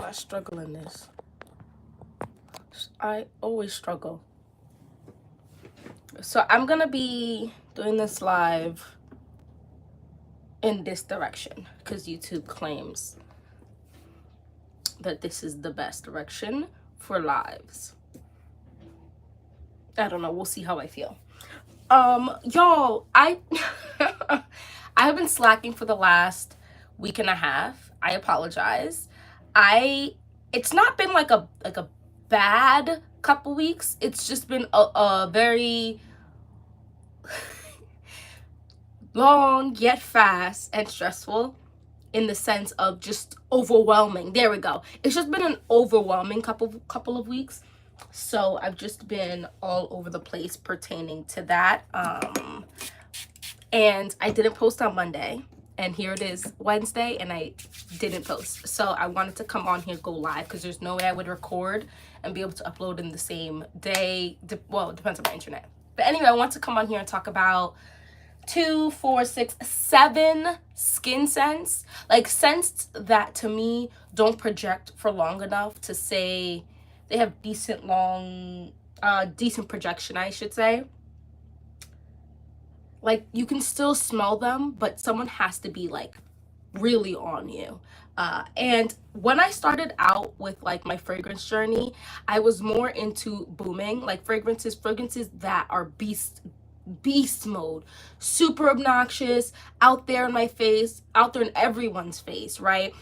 I struggle in this. I always struggle. So I'm gonna be doing this live in this direction because YouTube claims that this is the best direction for lives. I don't know, we'll see how I feel. Y'all, I I have been slacking for the last week and a half. I apologize. It's not been like a bad couple weeks. It's just been a very long yet fast and stressful, in the sense of just overwhelming. There we go. It's just been an overwhelming couple of weeks. So I've just been all over the place pertaining to that. And I didn't post on Monday, and here it is Wednesday, and I didn't post. So I wanted to come on here, go live, because there's no way I would record and be able to upload in the same day. Well, it depends on my internet. But anyway, I want to come on here and talk about 2, 4, 6, 7 skin scents. Like scents that to me don't project for long enough to say they have decent projection, I should say. Like, you can still smell them, but someone has to be like really on you. And when I started out with like my fragrance journey, I was more into booming, like fragrances that are beast mode, super obnoxious, out there in my face, out there in everyone's face, right?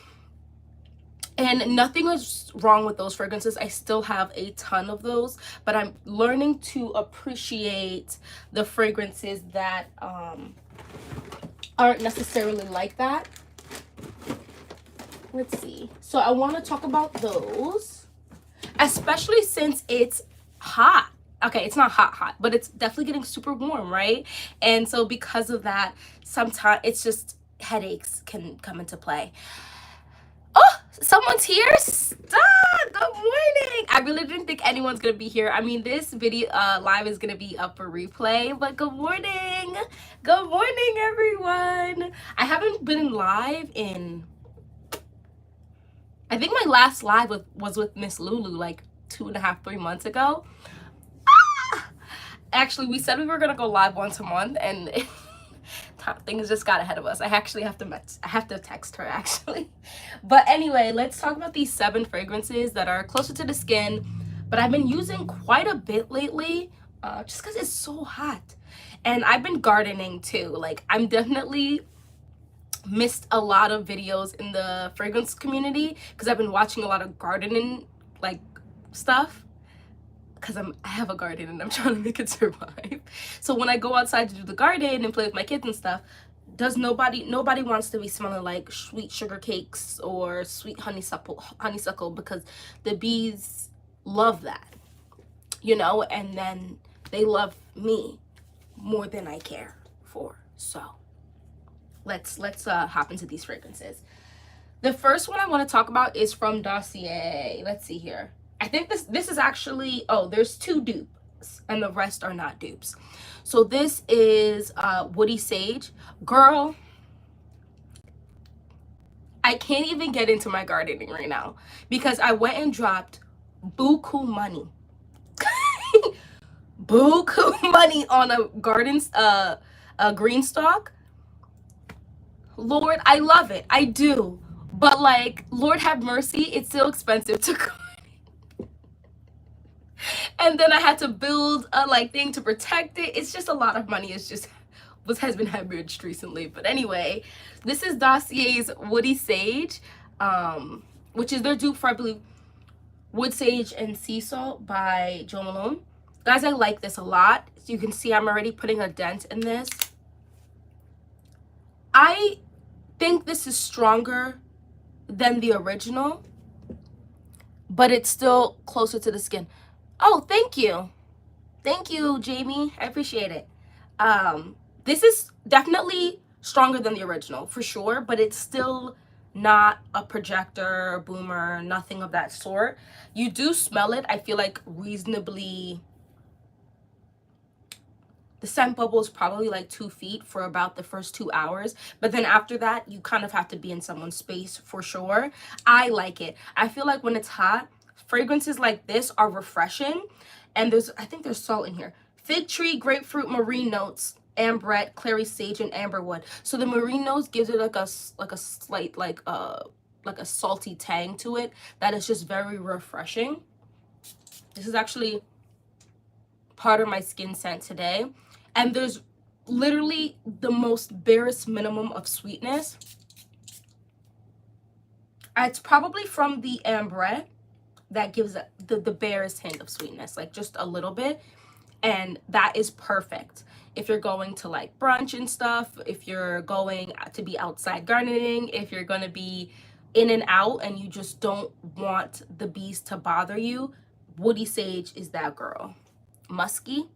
And nothing was wrong with those fragrances. I still have a ton of those, but I'm learning to appreciate the fragrances that aren't necessarily like that. Let's see. So I want to talk about those, especially since it's hot. Okay, it's not hot, but it's definitely getting super warm, right? And so because of that, sometimes it's just headaches can come into play. Oh, someone's here. Stop. Good morning. I really didn't think anyone's gonna be here. I mean, this video live is gonna be up for replay, but good morning. Good morning, everyone. I haven't been live in, I think my last live was with Miss Lulu like 2.5, 3 months ago. Actually, we said we were gonna go live once a month, and things just got ahead of us. I actually have to text her, actually. But anyway, let's talk about these 7 fragrances that are closer to the skin, but I've been using quite a bit lately, just because it's so hot. And I've been gardening too. Like, I'm definitely missed a lot of videos in the fragrance community because I've been watching a lot of gardening like stuff, because I have a garden and I'm trying to make it survive. So when I go outside to do the garden and play with my kids and stuff, nobody wants to be smelling like sweet sugar cakes or sweet honeysuckle, because the bees love that, you know, and then they love me more than I care for. So let's hop into these fragrances. The first one I want to talk about is from Dossier. Let's see here. I think this is actually, oh, there's 2 dupes and the rest are not dupes. So this is Woody Sage. Girl, I can't even get into my gardening right now because I went and dropped buku money. Buku money on a green stalk. Lord, I love it. I do. But like, Lord have mercy, it's still expensive to garden. And then I had to build a like thing to protect it. It's just a lot of money. It's just what has been hemorrhaged recently. But anyway, this is Dossier's Woody Sage, which is their dupe for, I believe, Wood Sage and Sea Salt by Jo Malone. Guys, I like this a lot. So you can see I'm already putting a dent in this. I think this is stronger than the original, but it's still closer to the skin. Oh, thank you. Thank you, Jamie. I appreciate it. This is definitely stronger than the original, for sure, but it's still not a projector, boomer, nothing of that sort. You do smell it, I feel like, reasonably The scent bubble is probably like 2 feet for about the first 2 hours. But then after that, you kind of have to be in someone's space for sure. I like it. I feel like when it's hot, fragrances like this are refreshing. And I think there's salt in here. Fig tree, grapefruit, marine notes, ambrette, clary sage, and amberwood. So the marine notes gives it like a slight like a salty tang to it that is just very refreshing. This is actually part of my skin scent today, and there's literally the most barest minimum of sweetness. It's probably from the ambrette that gives the barest hint of sweetness, like just a little bit, and that is perfect if you're going to like brunch and stuff, if you're going to be outside gardening, if you're going to be in and out and you just don't want the bees to bother you. Woody sage is that girl. Musky.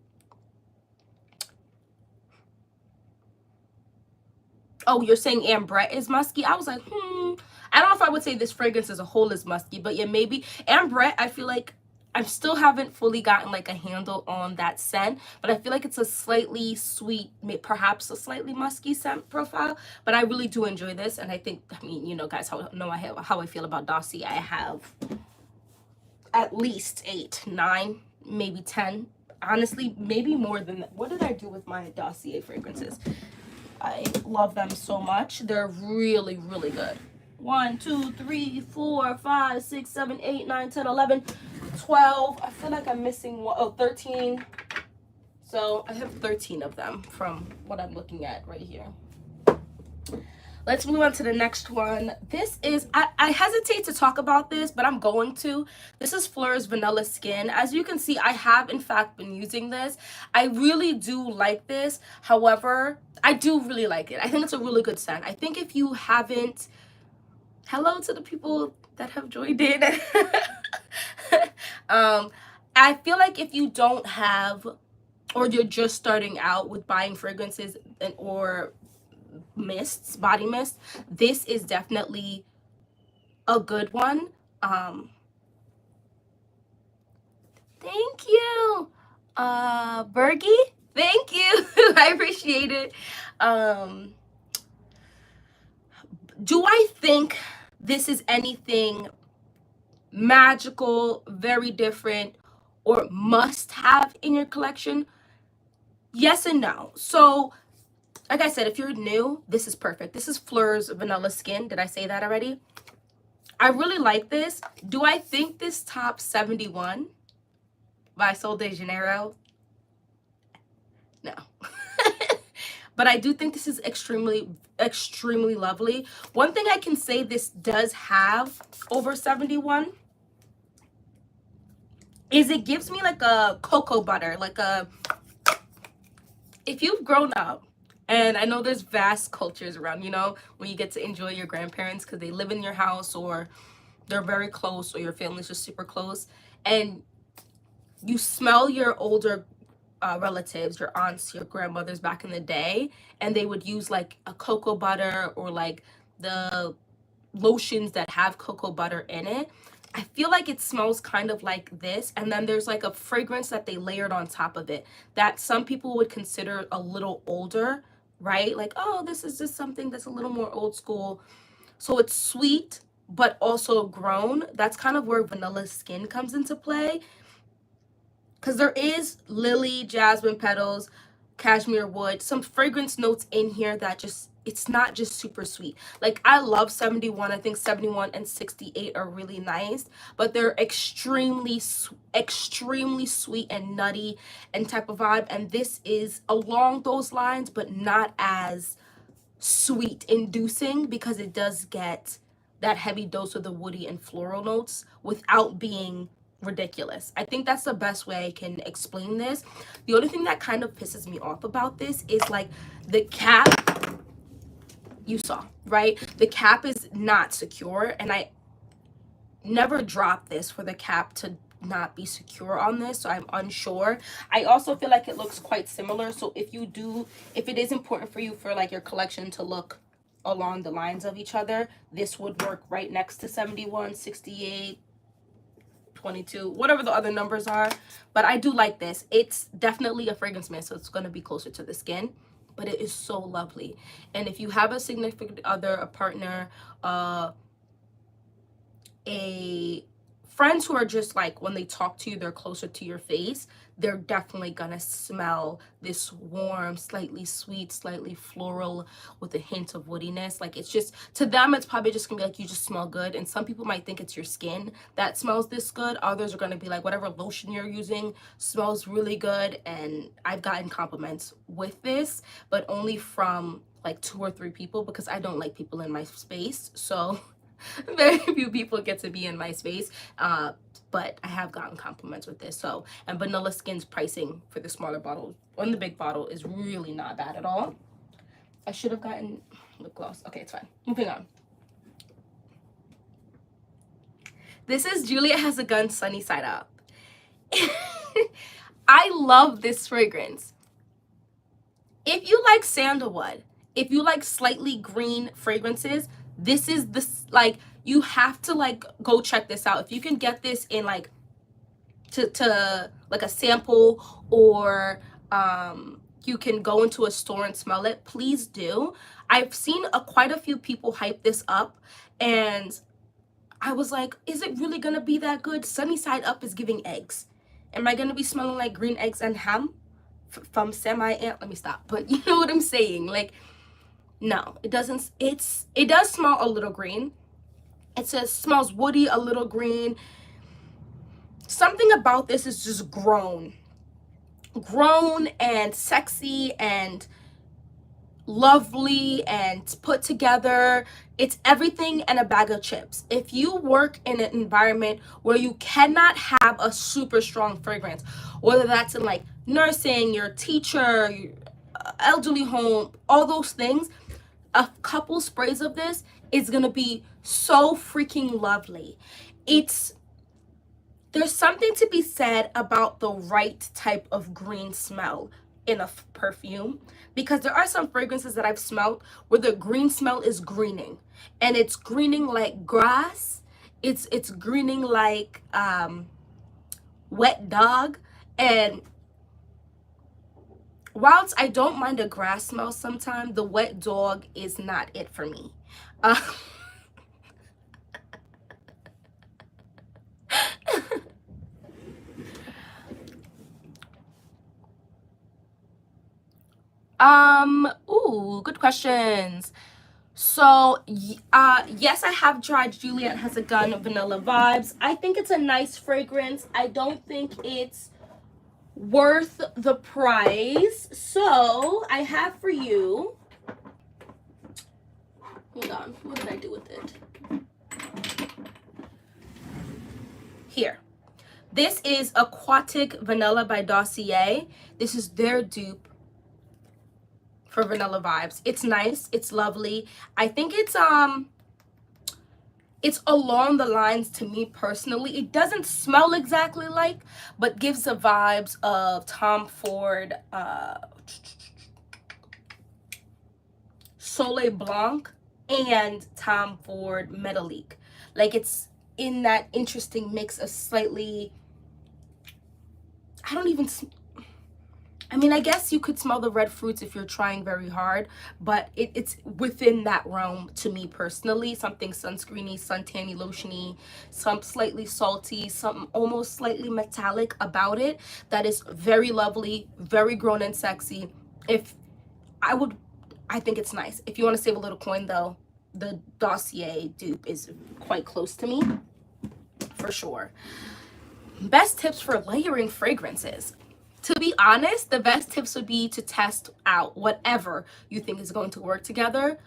Oh, you're saying ambrette is musky? I was like, I don't know if I would say this fragrance as a whole is musky, but yeah, maybe. Ambrette, I feel like I still haven't fully gotten like a handle on that scent, but I feel like it's a slightly sweet, perhaps a slightly musky scent profile, but I really do enjoy this. And I think, I mean, you know, guys, how I feel about Dossier. I have at least 8, 9, maybe 10. Honestly, maybe more than that. What did I do with my Dossier fragrances? I love them so much. They're really, really good. 1, 2, 3, 4, 5, 6, 7, 8, 9, 10, 11, 12. I feel like I'm missing one. Oh, 13. So I have 13 of them from what I'm looking at right here. Let's move on to the next one. This is, I hesitate to talk about this, but I'm going to. This is Flur's Vanilla Skin. As you can see, I have in fact been using this. I really do like this. However, I do really like it. I think it's a really good scent. I think if you haven't, hello to the people that have joined in. I feel like if you don't have, or you're just starting out with buying fragrances or mists, body mist, this is definitely a good one. Thank you, Bergie. Thank you. I appreciate it. Do I think this is anything magical, very different, or must have in your collection? Yes and no. So like I said, if you're new, this is perfect. This is Flur's Vanilla Skin. Did I say that already? I really like this. Do I think this tops 71 by Sol de Janeiro? No. But I do think this is extremely, extremely lovely. One thing I can say this does have over 71 is it gives me like a cocoa butter, like a, if you've grown up, and I know there's vast cultures around, you know, when you get to enjoy your grandparents because they live in your house or they're very close or your family's just super close, and you smell your older relatives, your aunts, your grandmothers back in the day, and they would use like a cocoa butter or like the lotions that have cocoa butter in it. I feel like it smells kind of like this, and then there's like a fragrance that they layered on top of it that some people would consider a little older, right? Like, oh, this is just something that's a little more old school. So it's sweet, but also grown. That's kind of where Vanilla Skin comes into play. Because there is lily, jasmine petals, cashmere wood, some fragrance notes in here that just, it's not just super sweet. Like, I love 71. I think 71 and 68 are really nice, but they're extremely sweet and nutty and type of vibe. And this is along those lines, but not as sweet inducing, because it does get that heavy dose of the woody and floral notes without being ridiculous. I think that's the best way I can explain this. The only thing that kind of pisses me off about this is like the cap, you saw, right? The cap is not secure, and I never dropped this for the cap to not be secure on this, so I'm unsure. I also feel like it looks quite similar, so if it is important for you for like your collection to look along the lines of each other, this would work right next to 71, 68, 22, whatever the other numbers are. But I do like this. It's definitely a fragrance mist, so it's going to be closer to the skin. But it is so lovely. And if you have a significant other, a partner, a friends who are just like, when they talk to you, they're closer to your face, they're definitely gonna smell this warm, slightly sweet, slightly floral with a hint of woodiness. Like, it's just, to them, it's probably just gonna be like, you just smell good. And some people might think it's your skin that smells this good. Others are gonna be like, whatever lotion you're using smells really good. And I've gotten compliments with this, but only from like 2 or 3 people, because I don't like people in my space. So very few people get to be in my space, but I have gotten compliments with this. So, and Vanilla Skin's pricing for the smaller bottle on the big bottle is really not bad at all. I should have gotten lip gloss. Okay, it's fine. Moving on. This is Juliet Has a Gun Sunny Side Up. I love this fragrance. If you like sandalwood, if you like slightly green fragrances, this is this, like, you have to like go check this out. If you can get this in like to like a sample, or you can go into a store and smell it, please do. I've seen quite a few people hype this up, and I was like, is it really gonna be that good? Sunny Side Up is giving eggs. Am I gonna be smelling like green eggs and ham from semi-ant? Let me stop. But you know what I'm saying? Like, no, it doesn't. It does smell a little green. It says smells woody, a little green. Something about this is just grown and sexy and lovely and put together. It's everything and a bag of chips. If you work in an environment where you cannot have a super strong fragrance, whether that's in like nursing, your teacher, your elderly home, all those things, a couple sprays of this is gonna be so freaking lovely. There's something to be said about the right type of green smell in a perfume, because there are some fragrances that I've smelled where the green smell is greening, and it's greening like grass, it's greening like wet dog. And whilst I don't mind a grass smell sometimes, the wet dog is not it for me. Ooh, good questions. So, yes, I have tried Juliet Has a Gun Vanilla Vibes. I think it's a nice fragrance. I don't think it's worth the price. So, I have for you, hold on, what did I do with it? Here. This is Aquatic Vanilla by Dossier. This is their dupe for Vanilla Vibes. It's nice, it's lovely. I think it's along the lines, to me personally, it doesn't smell exactly like, but gives the vibes of Tom Ford Soleil Blanc and Tom Ford Metalique. Like, it's in that interesting mix of slightly, I mean, I guess you could smell the red fruits if you're trying very hard, but it's within that realm to me personally. Something sunscreeny, suntanny, lotiony, some slightly salty, something almost slightly metallic about it that is very lovely, very grown and sexy. I think it's nice. If you want to save a little coin though, the Dossier dupe is quite close to me, for sure. Best tips for layering fragrances. To be honest, the best tips would be to test out whatever you think is going to work together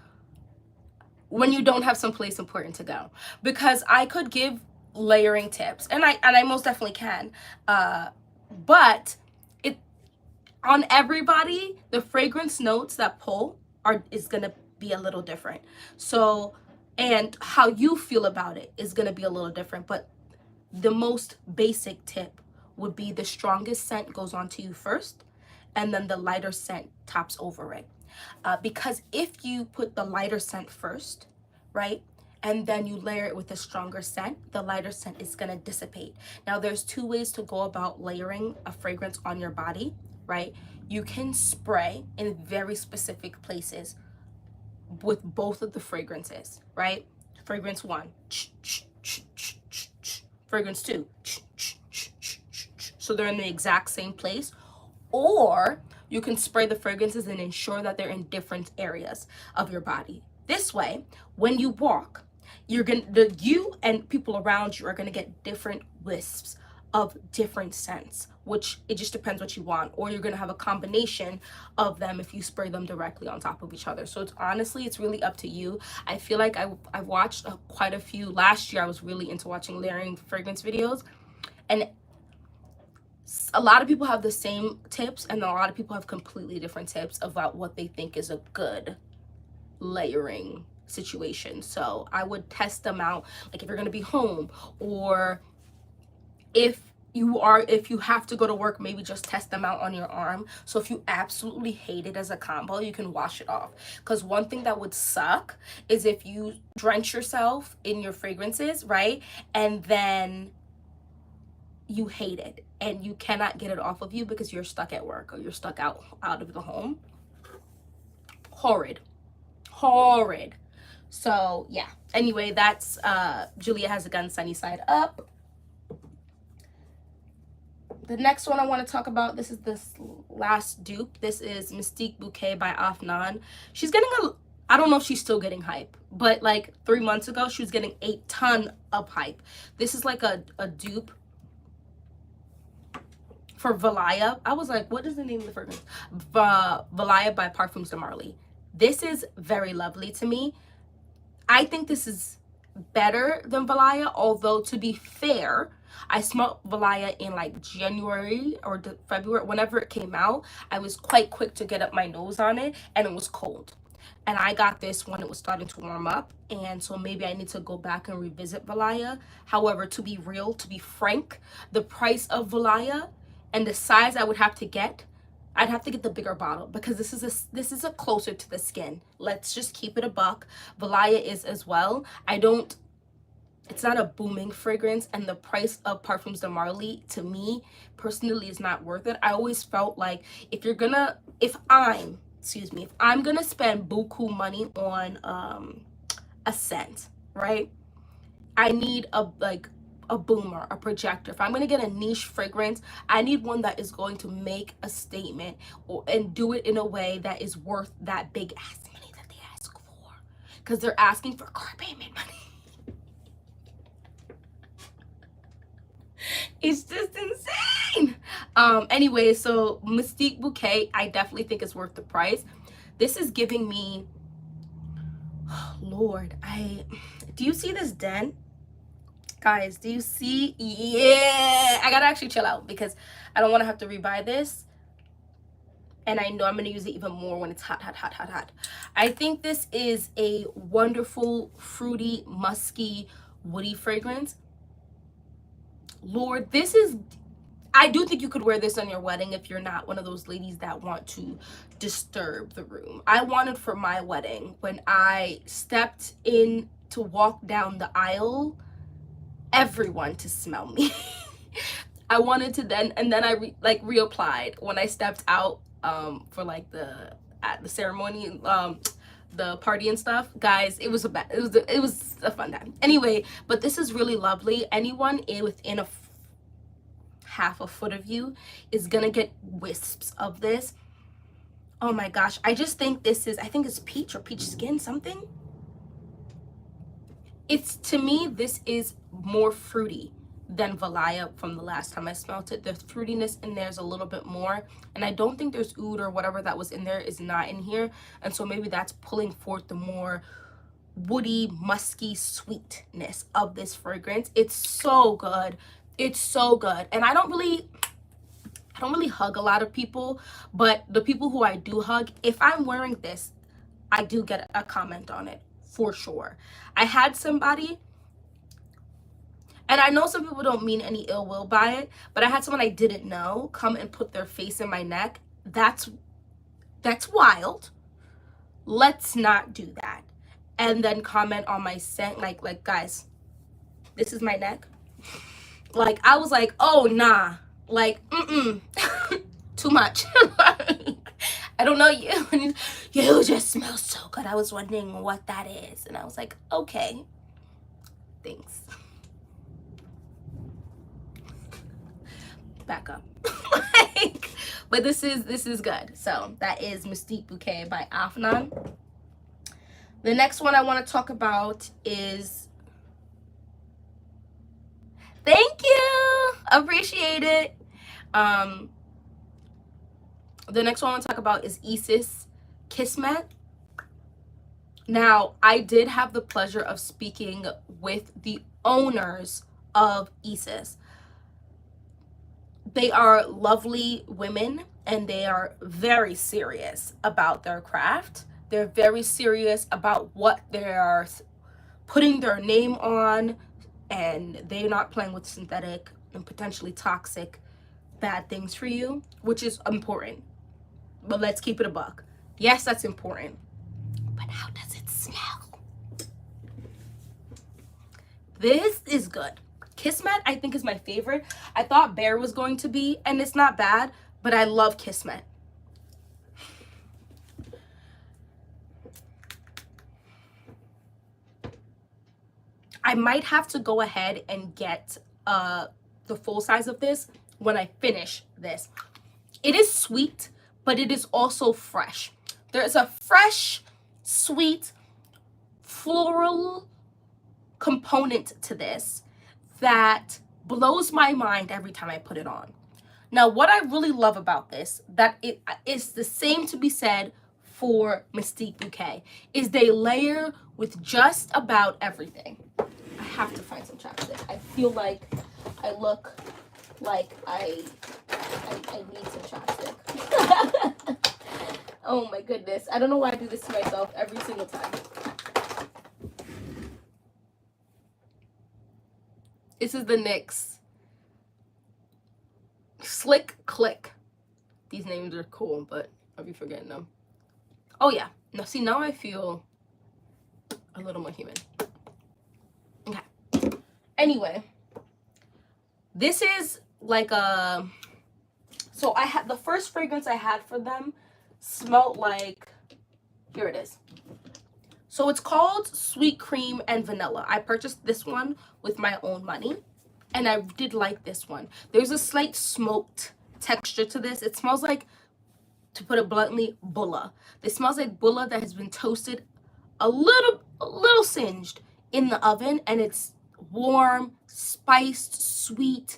when you don't have someplace important to go. Because I could give layering tips, and I most definitely can, but on everybody, the fragrance notes that pull is gonna be a little different. So, and how you feel about it is gonna be a little different. But the most basic tip would be the strongest scent goes on to you first, and then the lighter scent tops over it. Because if you put the lighter scent first, right, and then you layer it with a stronger scent, the lighter scent is gonna dissipate. Now there's two ways to go about layering a fragrance on your body, right? You can spray in very specific places with both of the fragrances, right? Fragrance 1, fragrance 2, so they're in the exact same place. Or you can spray the fragrances and ensure that they're in different areas of your body. This way, when you walk, you and people around you are gonna get different wisps of different scents, which it just depends what you want. Or you're gonna have a combination of them if you spray them directly on top of each other. So it's really up to you. I feel like I've watched quite a few. Last year I was really into watching layering fragrance videos, and a lot of people have the same tips and a lot of people have completely different tips about what they think is a good layering situation. So I would test them out, like if you're going to be home, or if you have to go to work, maybe just test them out on your arm. So if you absolutely hate it as a combo, you can wash it off. Because one thing that would suck is if you drench yourself in your fragrances, right, and then you hate it and you cannot get it off of you because you're stuck at work or you're stuck out of the home. Horrid. So yeah, anyway, that's Julia Has a Gun, Sunny Side Up. The next one I want to talk about, this is this last dupe. This is Mystique Bouquet by Afnan. She's getting I don't know if she's still getting hype, but like 3 months ago she was getting a ton of hype. This is like a dupe for Valaya. I was like, what is the name of the fragrance? Valaya by Parfums de Marly. This is very lovely to me. I think this is better than Valaya, although to be fair, I smelled Valaya in like January or February, whenever it came out. I was quite quick to get up my nose on it, and it was cold. And I got this when it was starting to warm up, and so maybe I need to go back and revisit Valaya. However, to be real, to be frank, the price of Valaya and the size I would have to get, I'd have to get the bigger bottle because this is a closer to the skin. Let's just keep it a buck. Valaya is as well. It's not a booming fragrance, and the price of Parfums de Marly to me personally is not worth it. I always felt like if I'm gonna spend buku money on a scent, right? I need a boomer, a projector. If I'm going to get a niche fragrance, I need one that is going to make a statement and do it in a way that is worth that big ass money that they ask for, because they're asking for car payment money. It's just insane. Anyway, so Mystique Bouquet, I definitely think it's worth the price. This is giving me, oh, Lord, do you see this dent? Guys, do you see? Yeah, I gotta actually chill out because I don't want to have to rebuy this, and I know I'm gonna use it even more when it's hot. I think this is a wonderful, fruity, musky, woody fragrance. Lord, I do think you could wear this on your wedding if you're not one of those ladies that want to disturb the room. I wanted for my wedding, when I stepped in to walk down the aisle, everyone to smell me. I wanted to then I reapplied when I stepped out for like the ceremony, the party and stuff. Guys, it was a fun time. Anyway, but this is really lovely. Anyone within a half a foot of you is gonna get wisps of this. Oh my gosh, I just think I think it's peach or peach skin something. To me, this is more fruity than Valaya from the last time I smelled it. The fruitiness in there is a little bit more, and I don't think there's oud or whatever that was in there is not in here, and so maybe that's pulling forth the more woody, musky sweetness of this fragrance. It's so good. It's so good. And I don't really hug a lot of people, but the people who I do hug, if I'm wearing this, I do get a comment on it for sure. I had somebody, and I know some people don't mean any ill will by it, but I had someone I didn't know come and put their face in my neck. That's wild. Let's not do that. and then comment on my scent. Like guys, this is my neck. Like, I was like, oh nah, like too much. I don't know you. You just smell so good. I was wondering what that is, and I was like, okay, thanks. Back up. Like, but this is good. So that is Mystique Bouquet by Afnan. The next one I want to talk about is, thank you, appreciate it. The next one I want to talk about is Isis Kissm. Now, I did have the pleasure of speaking with the owners of Isis. They are lovely women, and they are very serious about their craft. They're very serious about what they are putting their name on, and they're not playing with synthetic and potentially toxic bad things for you, which is important. But let's keep it a buck. Yes, that's important. But how does it smell? This is good. Kissm, I think, is my favorite. I thought Bear was going to be, and it's not bad, but I love Kissm. I might have to go ahead and get the full size of this when I finish this. It is sweet, but it is also fresh. There's a fresh, sweet, floral component to this that blows my mind every time I put it on. Now, what I really love about this, that it is the same to be said for Mystique Bouquet, is they layer with just about everything. I have to find some chapstick. I feel like I look like I need some chapstick. Oh my goodness. I don't know why I do this to myself every single time. This is the NYX Slick Click. These names are cool, but I'll be forgetting them. Oh yeah. Now see, now I feel a little more human. Okay. Anyway, this is like a, so I had the first fragrance I had for them smelled like, here it is. So it's called Sweet Cream and Vanilla. I purchased this one with my own money, and I did like this one. There's a slight smoked texture to this. It smells like, to put it bluntly, bulla. This smells like bulla that has been toasted a little singed in the oven, and it's warm, spiced, sweet,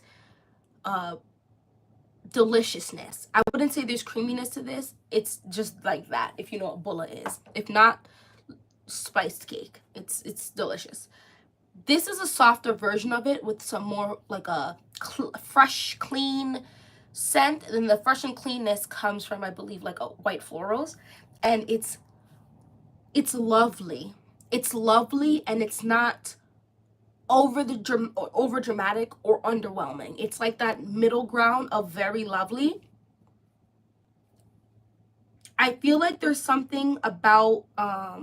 deliciousness. I wouldn't say there's creaminess to this. It's just like that, if you know what bulla is. If not, spiced cake. It's delicious. This is a softer version of it with some more like a fresh, clean scent. And the fresh and cleanness comes from, I believe, like a white florals, and it's lovely. It's lovely, and it's not over dramatic or underwhelming. It's like that middle ground of very lovely. I feel like there's something about I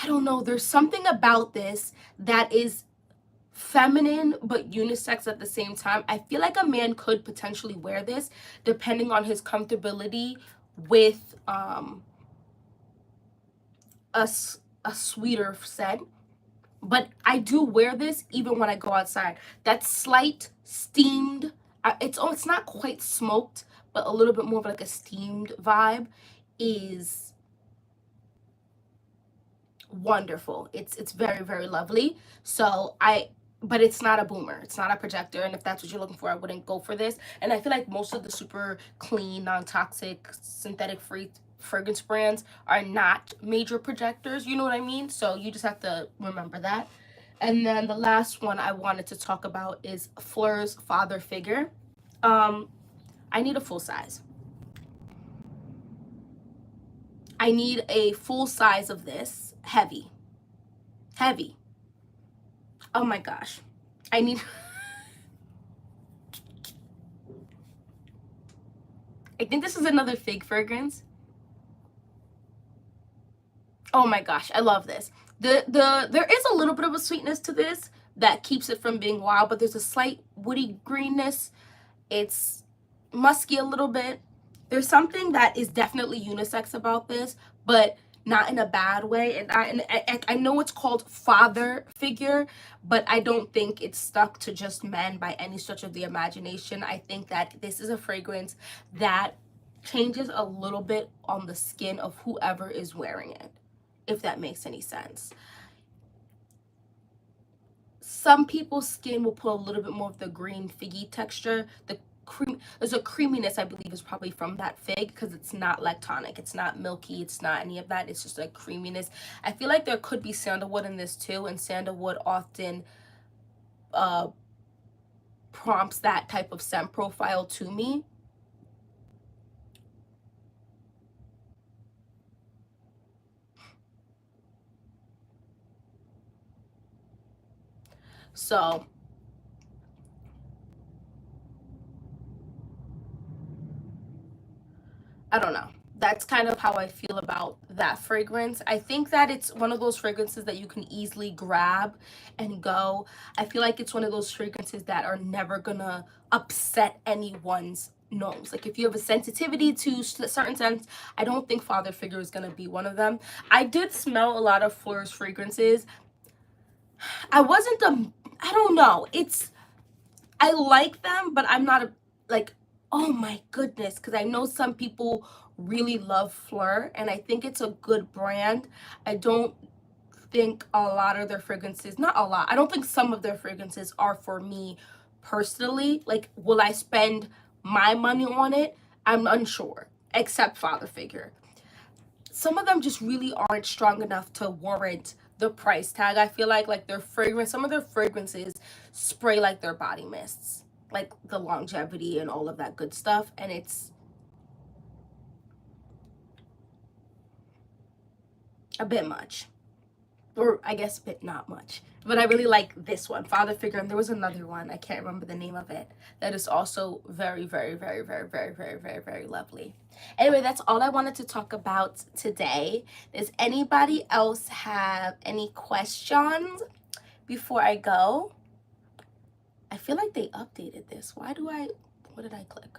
don't know, there's something about this that is feminine but unisex at the same time. I feel like a man could potentially wear this depending on his comfortability with a sweeter scent. But I do wear this even when I go outside. That slight steamed, it's not quite smoked, but a little bit more of like a steamed vibe is wonderful. It's very, very lovely. So but it's not a boomer, it's not a projector, and if that's what you're looking for, I wouldn't go for this. And I feel like most of the super clean, non-toxic, synthetic free fragrance brands are not major projectors, you know what I mean? So you just have to remember that. And then the last one I wanted to talk about is Flur's Father Figure. I need a full size. I need a full size of this. Heavy. Oh my gosh. I need I think this is another fig fragrance. Oh my gosh, I love this. There is a little bit of a sweetness to this that keeps it from being wild, but there's a slight woody greenness. It's musky a little bit. There's something that is definitely unisex about this, but not in a bad way. And I know it's called father figure, but I don't think it's stuck to just men by any stretch of the imagination. I think that this is a fragrance that changes a little bit on the skin of whoever is wearing it, if that makes any sense. Some people's skin will put a little bit more of the green figgy texture. There's a creaminess, I believe, is probably from that fig, because it's not lactonic, it's not milky, it's not any of that. It's just a creaminess. I feel like there could be sandalwood in this too, and sandalwood often prompts that type of scent profile to me. So I don't know. That's kind of how I feel about that fragrance. I think that it's one of those fragrances that you can easily grab and go. I feel like it's one of those fragrances that are never gonna upset anyone's nose. Like, if you have a sensitivity to certain scents, I don't think father figure is gonna be one of them. I did smell a lot of Flur's fragrances. I don't know. I like them, but I'm not like, oh my goodness, because I know some people really love Flur, and I think it's a good brand. I don't think a lot of their fragrances, not a lot, I don't think some of their fragrances are for me personally. Like, will I spend my money on it? I'm unsure, except father figure. Some of them just really aren't strong enough to warrant the price tag. I feel like their fragrance, some of their fragrances spray like their body mists, like the longevity and all of that good stuff, and it's a bit much, or I guess a bit not much. But I really like this one, father figure, and there was another one, I can't remember the name of it, that is also very, very, very, very, very, very, very, very lovely. Anyway, that's all I wanted to talk about today. Does anybody else have any questions before I go? I feel like they updated this. What did I click?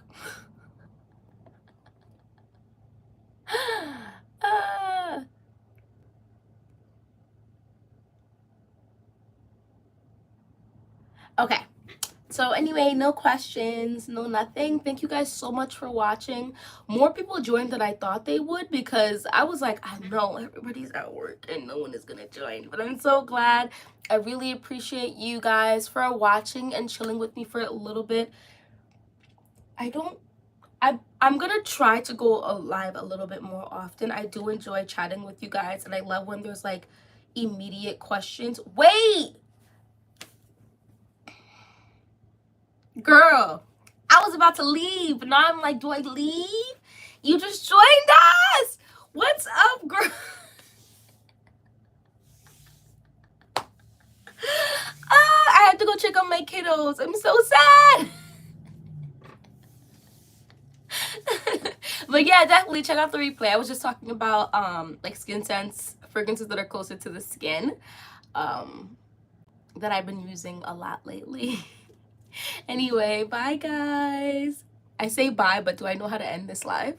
Okay. So anyway, no questions, no nothing. Thank you guys so much for watching. More people joined than I thought they would, because I was like, I know everybody's at work and no one is gonna join, but I'm so glad. I really appreciate you guys for watching and chilling with me for a little bit. I'm gonna try to go live a little bit more often. I do enjoy chatting with you guys, and I love when there's like immediate questions. Wait! Girl, I was about to leave, but now I'm like, do I leave? You just joined us! What's up, girl? I have to go check on my kiddos. I'm so sad. But yeah, definitely check out the replay. I was just talking about like skin scents, fragrances that are closer to the skin, that I've been using a lot lately. Anyway, bye guys. I say bye, but do I know how to end this live?